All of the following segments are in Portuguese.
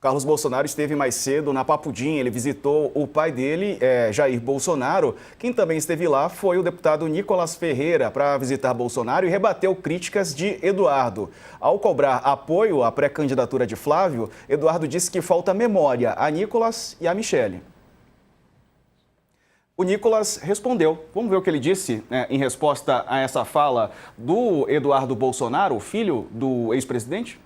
Carlos Bolsonaro esteve mais cedo na Papudim, ele visitou o pai dele, Jair Bolsonaro. Quem também esteve lá foi o deputado Nicolas Ferreira para visitar Bolsonaro e rebateu críticas de Eduardo. Ao cobrar apoio à pré-candidatura de Flávio, Eduardo disse que falta memória a Nicolas e a Michele. O Nicolas respondeu. Vamos ver o que ele disse, em resposta a essa fala do Eduardo Bolsonaro, filho do ex-presidente?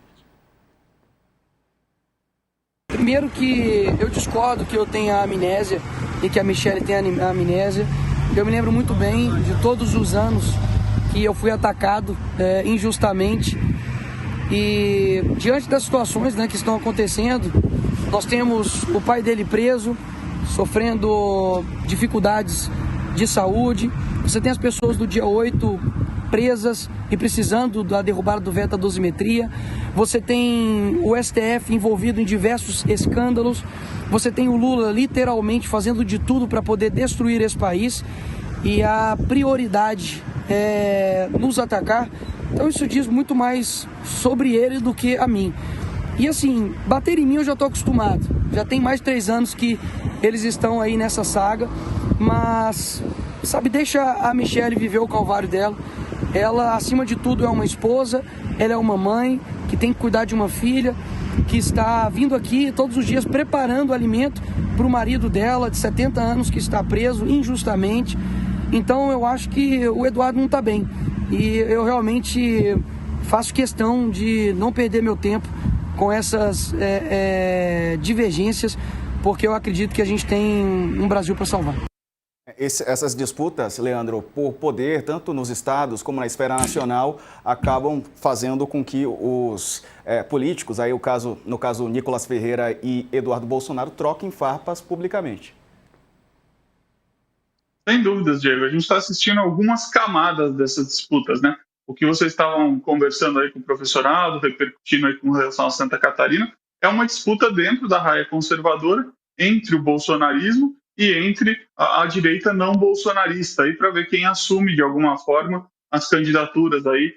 Primeiro que eu discordo que eu tenha amnésia e que a Michele tenha amnésia. Eu me lembro muito bem de todos os anos que eu fui atacado injustamente. E diante das situações que estão acontecendo, nós temos o pai dele preso, sofrendo dificuldades de saúde. Você tem as pessoas do dia 8 presas e precisando da derrubada do veto à dosimetria. Você tem o STF envolvido em diversos escândalos. Você tem o Lula literalmente fazendo de tudo para poder destruir esse país. E a prioridade é nos atacar. Então isso diz muito mais sobre ele do que a mim. E assim, bater em mim eu já estou acostumado. Já tem mais de 3 anos que eles estão aí nessa saga. Mas, sabe, deixa a Michele viver o calvário dela. Ela, acima de tudo, é uma esposa, ela é uma mãe que tem que cuidar de uma filha, que está vindo aqui todos os dias preparando alimento para o marido dela, de 70 anos, que está preso injustamente. Então eu acho que o Eduardo não está bem. E eu realmente faço questão de não perder meu tempo com essas divergências, porque eu acredito que a gente tem um Brasil para salvar. Essas disputas, Leandro, por poder, tanto nos estados como na esfera nacional, acabam fazendo com que os políticos, aí no caso Nicolas Ferreira e Eduardo Bolsonaro, troquem farpas publicamente. Sem dúvidas, Diego. A gente está assistindo algumas camadas dessas disputas, né? O que vocês estavam conversando aí com o professorado, repercutindo aí com relação a Santa Catarina, é uma disputa dentro da raia conservadora entre o bolsonarismo e entre a direita não bolsonarista, aí para ver quem assume de alguma forma as candidaturas aí.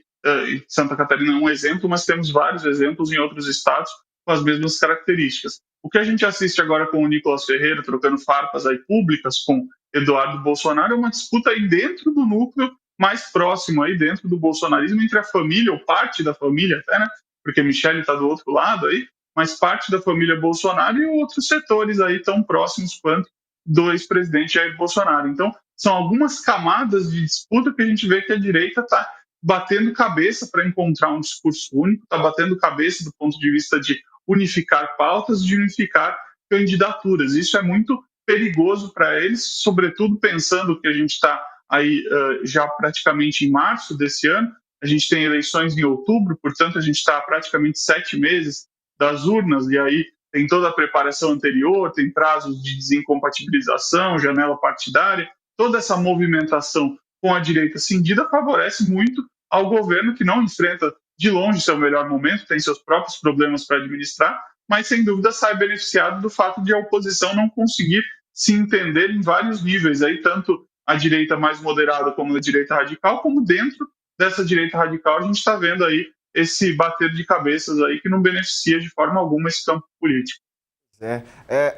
Santa Catarina é um exemplo, mas temos vários exemplos em outros estados com as mesmas características. O que a gente assiste agora com o Nicolas Ferreira trocando farpas aí públicas com Eduardo Bolsonaro é uma disputa aí dentro do núcleo mais próximo aí dentro do bolsonarismo, entre a família, ou parte da família até, né? Porque Michele está do outro lado aí, mas parte da família Bolsonaro e outros setores aí tão próximos quanto do ex-presidente Jair Bolsonaro. Então, são algumas camadas de disputa que a gente vê que a direita está batendo cabeça para encontrar um discurso único, está batendo cabeça do ponto de vista de unificar pautas, de unificar candidaturas. Isso é muito perigoso para eles, sobretudo pensando que a gente está aí já praticamente em março desse ano, a gente tem eleições em outubro, portanto a gente está praticamente 7 meses das urnas, e aí tem toda a preparação anterior, tem prazos de desincompatibilização, janela partidária, toda essa movimentação com a direita cindida favorece muito ao governo, que não enfrenta de longe seu melhor momento, tem seus próprios problemas para administrar, mas sem dúvida sai beneficiado do fato de a oposição não conseguir se entender em vários níveis, aí, tanto a direita mais moderada como a direita radical, como dentro dessa direita radical a gente está vendo aí esse bater de cabeças aí que não beneficia de forma alguma esse campo político.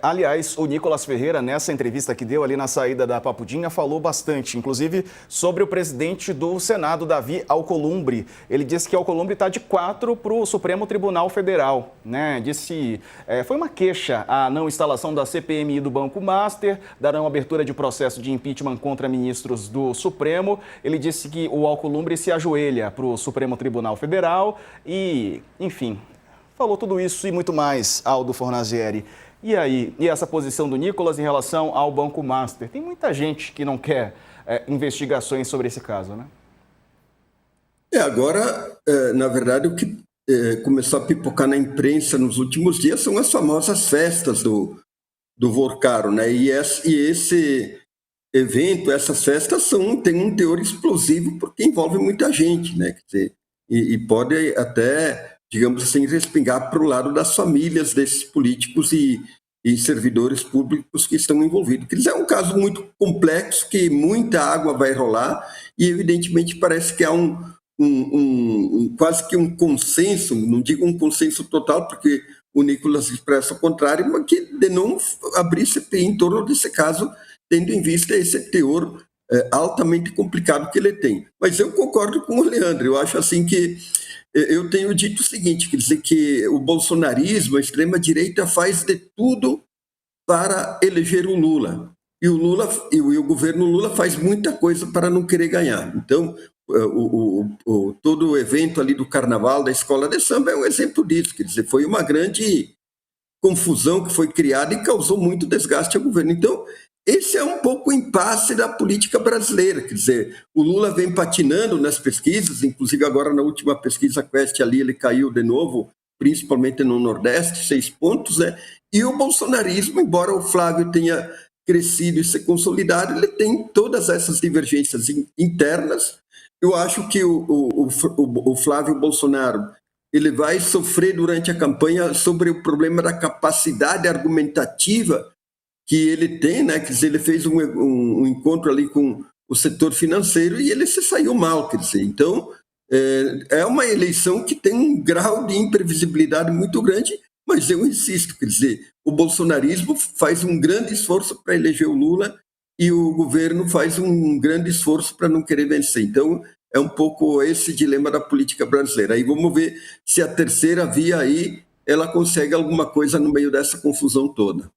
Aliás, o Nicolas Ferreira, nessa entrevista que deu ali na saída da Papudinha, falou bastante, inclusive sobre o presidente do Senado, Davi Alcolumbre. Ele disse que Alcolumbre está de 4 para o Supremo Tribunal Federal, né? Disse, foi uma queixa a não instalação da CPMI do Banco Master, darão abertura de processo de impeachment contra ministros do Supremo. Ele disse que o Alcolumbre se ajoelha para o Supremo Tribunal Federal e, enfim, falou tudo isso e muito mais, Aldo Fornazieri. E aí, e essa posição do Nicolas em relação ao Banco Master? Tem muita gente que não quer investigações sobre esse caso, né? Agora, na verdade, o que começou a pipocar na imprensa nos últimos dias são as famosas festas do Vorcaro, né? E esse evento, essas festas têm um teor explosivo porque envolve muita gente, né? Quer dizer, e pode até, digamos assim, respingar para o lado das famílias desses políticos e servidores públicos que estão envolvidos. Quer dizer, é um caso muito complexo, que muita água vai rolar e, evidentemente, parece que há quase que um consenso, não digo um consenso total, porque o Nicolas expressa o contrário, mas que de não abrir CPI em torno desse caso, tendo em vista esse teor altamente complicado que ele tem. Mas eu concordo com o Leandro, eu acho assim que eu tenho dito o seguinte, quer dizer que o bolsonarismo, a extrema-direita faz de tudo para eleger o Lula. E o governo Lula faz muita coisa para não querer ganhar. Então, todo o evento ali do carnaval da escola de samba é um exemplo disso. Quer dizer, foi uma grande confusão que foi criada e causou muito desgaste ao governo. Então, esse é um pouco o impasse da política brasileira. Quer dizer, o Lula vem patinando nas pesquisas, inclusive agora na última pesquisa Quest ali ele caiu de novo, principalmente no Nordeste, 6 pontos, né? E o bolsonarismo, embora o Flávio tenha crescido e se consolidado, ele tem todas essas divergências internas. Eu acho que o Flávio Bolsonaro ele vai sofrer durante a campanha sobre o problema da capacidade argumentativa que ele tem, né? Quer dizer, ele fez um encontro ali com o setor financeiro e ele se saiu mal, quer dizer. Então, é uma eleição que tem um grau de imprevisibilidade muito grande, mas eu insisto, quer dizer, o bolsonarismo faz um grande esforço para eleger o Lula e o governo faz um grande esforço para não querer vencer. Então, é um pouco esse dilema da política brasileira. Aí vamos ver se a terceira via aí ela consegue alguma coisa no meio dessa confusão toda.